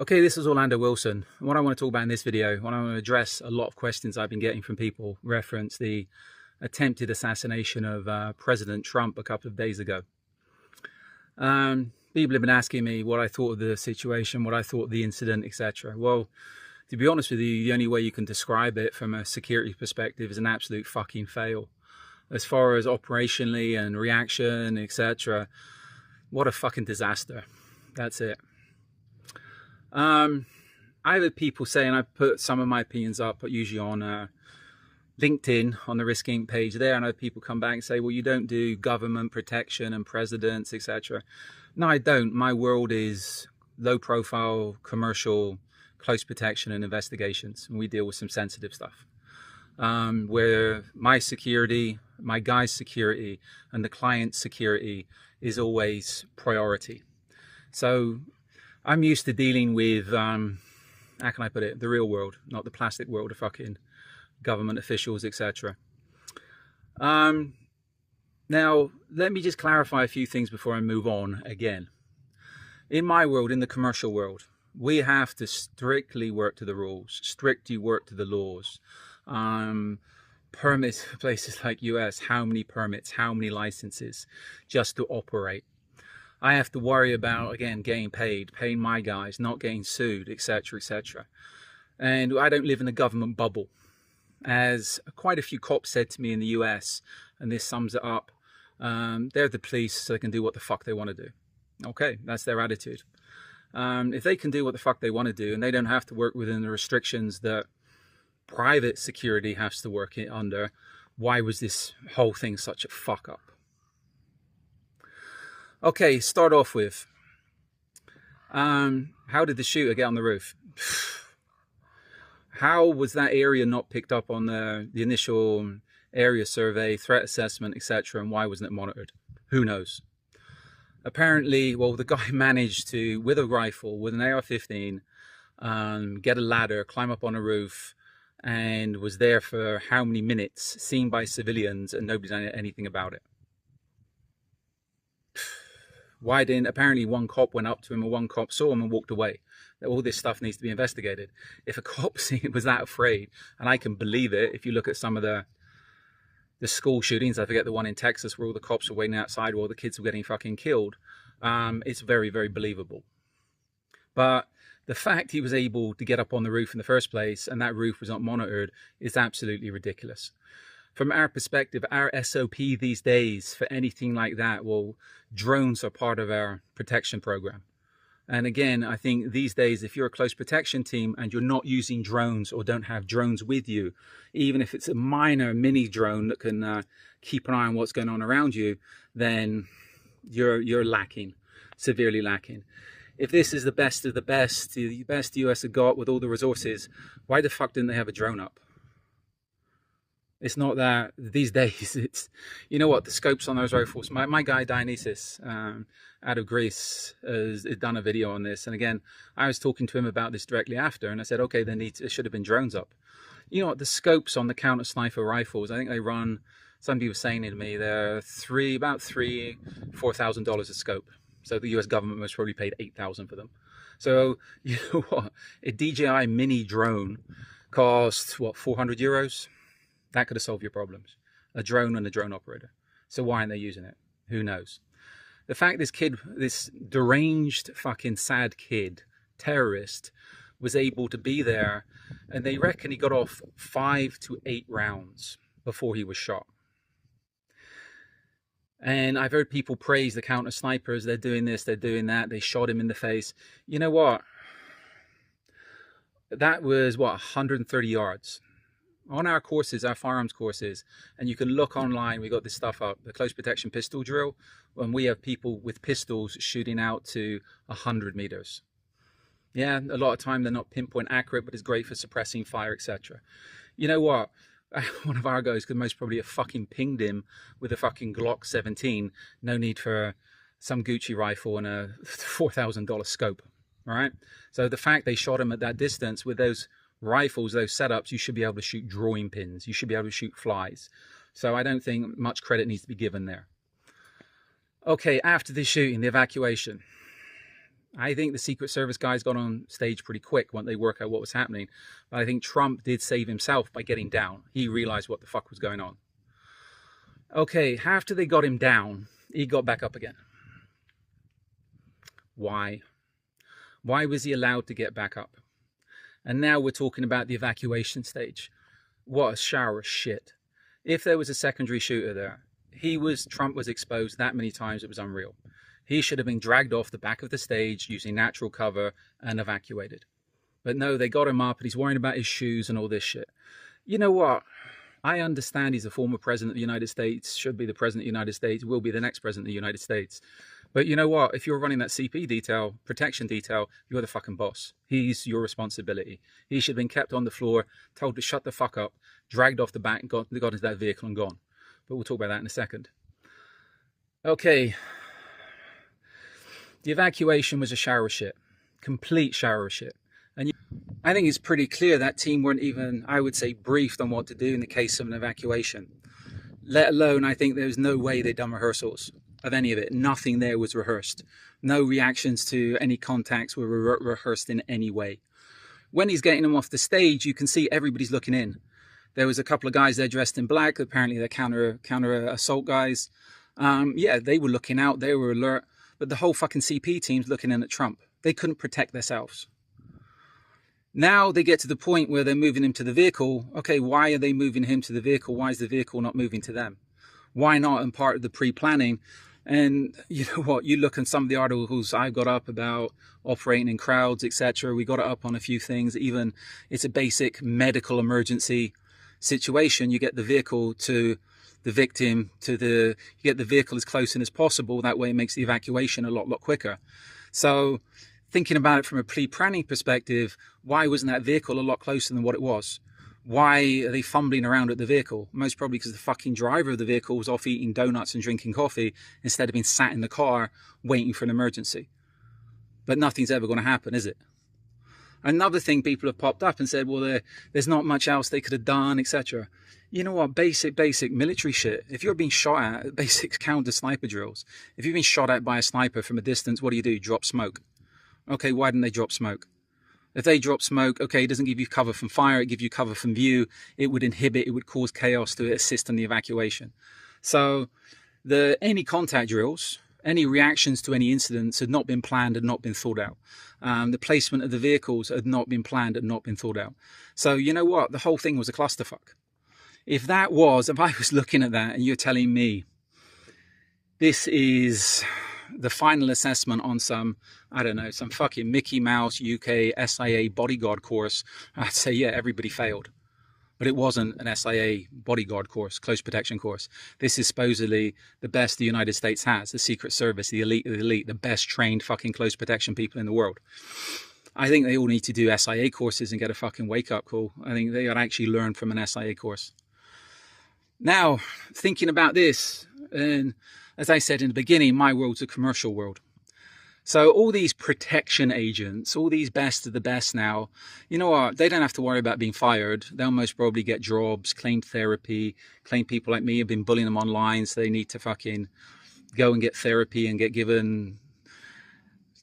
Okay, this is Orlando Wilson. What I want to talk about in this video, what I want to address a lot of questions I've been getting from people reference the attempted assassination of President Trump a couple of days ago. People have been asking me what I thought of the situation, what I thought of the incident, etc. Well, to be honest with you, the only way you can describe it from a security perspective is an absolute fucking fail. As far as operationally and reaction, etc., what a fucking disaster. That's it. I've had people say, and I put some of my opinions up, but usually on LinkedIn, on the Risk Inc. page there, and I have people come back and say, well, you don't do government protection and presidents, etc. No, I don't. My world is low profile, commercial, close protection and investigations. And we deal with some sensitive stuff. Where my security, my guy's security, and the client's security is always priority. So I'm used to dealing with, how can I put it, the real world, not the plastic world of fucking government officials, etc. Now, let me just clarify a few things before I move on again. In my world, in the commercial world, we have to strictly work to the rules, strictly work to the laws. Permits, places like US, how many permits, how many licenses just to operate. I have to worry about, again, getting paid, paying my guys, not getting sued, etc., etc. And I don't live in a government bubble. As quite a few cops said to me in the US, and this sums it up, they're the police, so they can do what the fuck they want to do. Okay, that's their attitude. If they can do what the fuck they want to do, and they don't have to work within the restrictions that private security has to work under, why was this whole thing such a fuck up? Okay, start off with, how did the shooter get on the roof? How was that area not picked up on the initial area survey, threat assessment, etc., and why wasn't it monitored? Who knows? Apparently, well, the guy managed to, with a rifle, with an AR-15, get a ladder, climb up on a roof, and was there for how many minutes, seen by civilians, and nobody done anything about it. Why didn't, apparently one cop went up to him and one cop saw him and walked away. All this stuff needs to be investigated. If a cop was that afraid, and I can believe it, if you look at some of the school shootings, I forget the one in Texas where all the cops were waiting outside while the kids were getting fucking killed, it's very, very believable. But the fact he was able to get up on the roof in the first place and that roof was not monitored is absolutely ridiculous. From our perspective, our SOP these days for anything like that, well, drones are part of our protection program. And again, I think these days, if you're a close protection team and you're not using drones or don't have drones with you, even if it's a minor mini drone that can keep an eye on what's going on around you, then you're lacking, severely lacking. If this is the best of the best the US have got with all the resources, why the fuck didn't they have a drone up? It's not that these days, it's, you know what, the scopes on those rifles. My guy Dionysus out of Greece has done a video on this. And again, I was talking to him about this directly after, and I said, okay, there should have been drones up. You know what, the scopes on the counter sniper rifles, I think they run, somebody was saying to me, they're about $4,000 a scope. So the US government most probably paid $8,000 for them. So, you know what, a DJI mini drone costs, what, 400 euros? That could have solved your problems. A drone and a drone operator. So why aren't they using it? Who knows? The fact this kid, this deranged fucking sad kid, terrorist, was able to be there, and they reckon he got off 5 to 8 rounds before he was shot. And I've heard people praise the counter snipers. They're doing this, they're doing that. They shot him in the face. You know what? That was, what, 130 yards. On our courses, our firearms courses, and you can look online, we got this stuff up, the close protection pistol drill, when we have people with pistols shooting out to 100 meters. Yeah, a lot of time they're not pinpoint accurate, but it's great for suppressing fire, etc. You know what? One of our guys could most probably have fucking pinged him with a fucking Glock 17. No need for some Gucci rifle and a $4,000 scope, all right? So the fact they shot him at that distance with those rifles, those setups, you should be able to shoot drawing pins. You should be able to shoot flies. So I don't think much credit needs to be given there. Okay, after the shooting, the evacuation. I think the Secret Service guys got on stage pretty quick when they work out what was happening. But I think Trump did save himself by getting down. He realized what the fuck was going on. Okay, after they got him down, he got back up again. Why? Why was he allowed to get back up? And now we're talking about the evacuation stage. What a shower of shit. If there was a secondary shooter there, Trump was exposed that many times it was unreal. He should have been dragged off the back of the stage using natural cover and evacuated. But no, they got him up and he's worrying about his shoes and all this shit. You know what? I understand he's a former president of the United States, should be the president of the United States, will be the next president of the United States. But you know what? If you're running that CP detail, protection detail, you're the fucking boss. He's your responsibility. He should have been kept on the floor, told to shut the fuck up, dragged off the back, got into that vehicle and gone. But we'll talk about that in a second. Okay. The evacuation was a shower of shit. Complete shower of shit. And I think it's pretty clear that team weren't even, I would say, briefed on what to do in the case of an evacuation. Let alone, I think there's no way they'd done rehearsals of any of it. Nothing there was rehearsed. No reactions to any contacts were rehearsed in any way. When he's getting them off the stage, you can see everybody's looking in. There was a couple of guys there dressed in black. Apparently they're counter assault guys. Yeah, they were looking out. They were alert. But the whole fucking CP team's looking in at Trump. They couldn't protect themselves. Now they get to the point where they're moving him to the vehicle. Okay, why are they moving him to the vehicle? Why is the vehicle not moving to them? Why not? And part of the pre-planning. And you know what? You look at some of the articles I got up about operating in crowds, etc. We got it up on a few things. Even it's a basic medical emergency situation. You get the vehicle to the victim, you get the vehicle as close in as possible. That way it makes the evacuation a lot quicker. So thinking about it from a pre-planning perspective, why wasn't that vehicle a lot closer than what it was? Why are they fumbling around at the vehicle? Most probably because the fucking driver of the vehicle was off eating donuts and drinking coffee instead of being sat in the car waiting for an emergency. But nothing's ever going to happen, is it? Another thing people have popped up and said, well, there's not much else they could have done, etc. You know what? Basic military shit. If you're being shot at, basic counter sniper drills. If you've been shot at by a sniper from a distance, what do? Drop smoke. Okay, why didn't they drop smoke? If they drop smoke, okay, it doesn't give you cover from fire, it gives you cover from view. It would inhibit, it would cause chaos to assist in the evacuation. So any contact drills, any reactions to any incidents had not been planned, had not been thought out. The placement of the vehicles had not been planned, had not been thought out. So you know what? The whole thing was a clusterfuck. If I was looking at that and you're telling me this is the final assessment on some, I don't know, some fucking Mickey Mouse UK SIA Bodyguard course, I'd say, yeah, everybody failed. But it wasn't an SIA Bodyguard course, close protection course. This is supposedly the best the United States has, the Secret Service, the elite of the elite, the best trained fucking close protection people in the world. I think they all need to do SIA courses and get a fucking wake-up call. I think they ought to actually learn from an SIA course. Now, thinking about this, and as I said in the beginning, my world's a commercial world. So all these protection agents, all these best of the best now, you know what? They don't have to worry about being fired. They'll most probably get jobs, claim therapy, claim people like me have been bullying them online, so they need to fucking go and get therapy and get given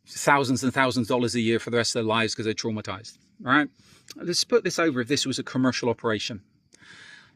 thousands and thousands of dollars a year for the rest of their lives because they're traumatized. All right? Let's put this over if this was a commercial operation.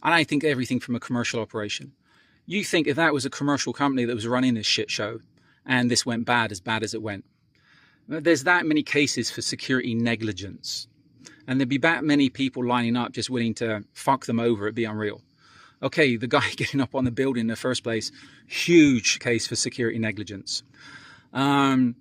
And I think everything from a commercial operation. You think if that was a commercial company that was running this shit show and this went bad as it went. There's that many cases for security negligence. And there'd be that many people lining up just willing to fuck them over. It'd be unreal. Okay, the guy getting up on the building in the first place, huge case for security negligence. And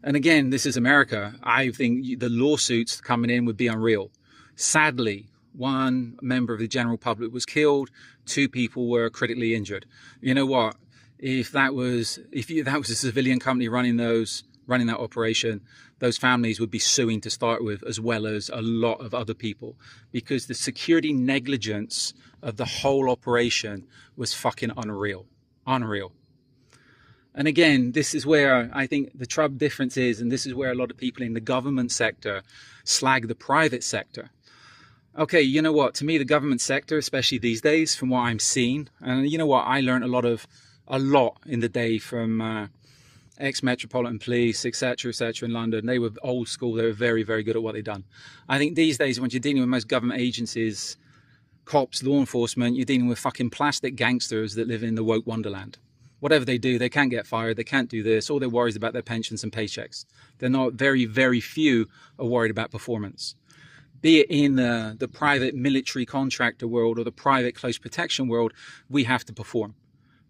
again, this is America. I think the lawsuits coming in would be unreal. Sadly, one member of the general public was killed. 2 people were critically injured. You know what? If that was a civilian company running that operation, those families would be suing to start with, as well as a lot of other people, because the security negligence of the whole operation was fucking unreal. And again, this is where I think the Trump difference is, and this is where a lot of people in the government sector slag the private sector. Okay, you know what? To me, the government sector, especially these days, from what I'm seeing, and you know what? I learned a lot in the day from ex-Metropolitan Police, etc., in London. They were old school. They were very, very good at what they've done. I think these days, when you're dealing with most government agencies, cops, law enforcement, you're dealing with fucking plastic gangsters that live in the woke wonderland. Whatever they do, they can't get fired. They can't do this. All they're worried about their pensions and paychecks. They're not, very, very few are worried about performance. Be it in the private military contractor world or the private close protection world, we have to perform.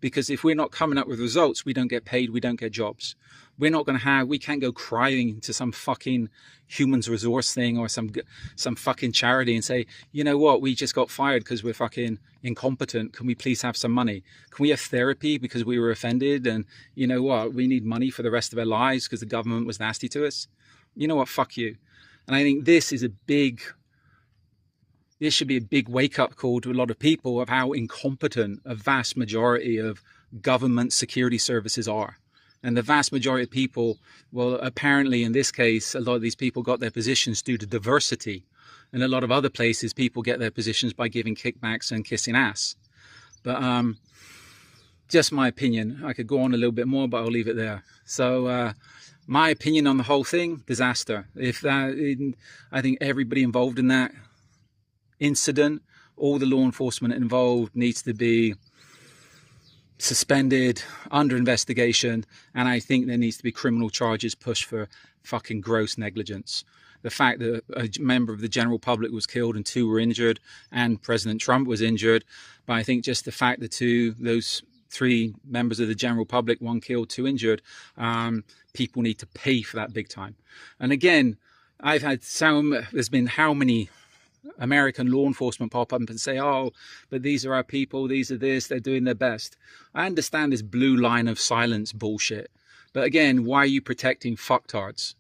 Because if we're not coming up with results, we don't get paid, we don't get jobs. We're not going to have, we can't go crying to some fucking human's resource thing or some fucking charity and say, you know what, we just got fired because we're fucking incompetent. Can we please have some money? Can we have therapy because we were offended? And you know what, we need money for the rest of our lives because the government was nasty to us. You know what, fuck you. And I think this should be a big wake-up call to a lot of people of how incompetent a vast majority of government security services are. And the vast majority of people, well, apparently in this case, a lot of these people got their positions due to diversity. In a lot of other places, people get their positions by giving kickbacks and kissing ass. But just my opinion. I could go on a little bit more, but I'll leave it there. So my opinion on the whole thing, disaster. I think everybody involved in that incident, all the law enforcement involved needs to be suspended, under investigation, and I think there needs to be criminal charges pushed for fucking gross negligence. The fact that a member of the general public was killed and 2 were injured, and President Trump was injured, but I think just the fact that those 3 members of the general public, 1 killed, 2 injured, people need to pay for that big time. And again, there's been how many American law enforcement pop up and say, oh, but these are our people, these are this, they're doing their best. I understand this blue line of silence bullshit. But again, why are you protecting fucktards?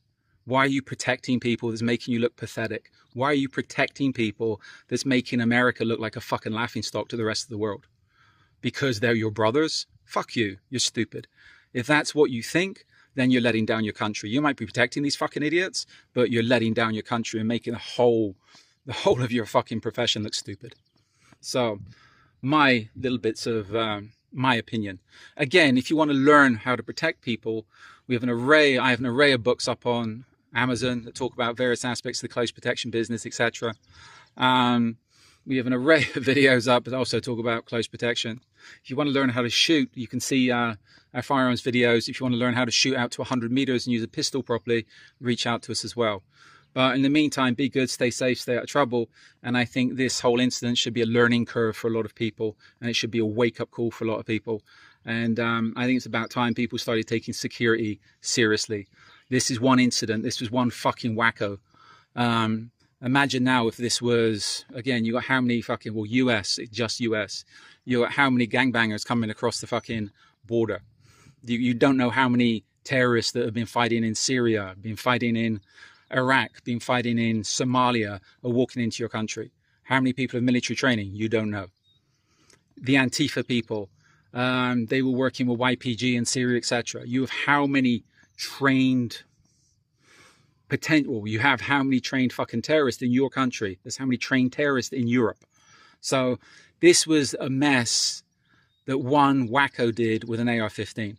Why are you protecting people that's making you look pathetic? Why are you protecting people that's making America look like a fucking laughingstock to the rest of the world? Because they're your brothers? Fuck you, you're stupid. If that's what you think, then you're letting down your country. You might be protecting these fucking idiots, but you're letting down your country and making the whole of your fucking profession looks stupid. So my little bits of my opinion. Again, if you want to learn how to protect people, I have an array of books up on Amazon that talk about various aspects of the close protection business, etc. We have an array of videos up that also talk about close protection. If you want to learn how to shoot, you can see our firearms videos. If you want to learn how to shoot out to 100 meters and use a pistol properly, reach out to us as well. But in the meantime, be good, stay safe, stay out of trouble. And I think this whole incident should be a learning curve for a lot of people. And it should be a wake-up call for a lot of people. And I think it's about time people started taking security seriously. This is one incident. This was one fucking wacko. Imagine now if this was, again, you got how many fucking, well, just US. You got how many gangbangers coming across the fucking border. You don't know how many terrorists that have been fighting in Syria, been fighting in Iraq, been fighting in Somalia, are walking into your country. How many people have military training? You don't know. The Antifa people, they were working with YPG in Syria, etc. You have how many trained you have how many trained fucking terrorists in your country? There's how many trained terrorists in Europe. So this was a mess that one wacko did with an AR-15.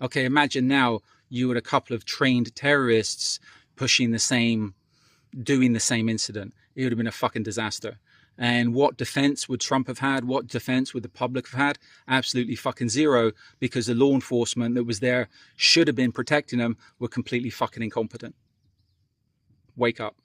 Okay, imagine now you had a couple of trained terrorists doing the same incident. It would have been a fucking disaster. And what defense would Trump have had? What defense would the public have had? Absolutely fucking zero, because the law enforcement that was there should have been protecting them were completely fucking incompetent. Wake up.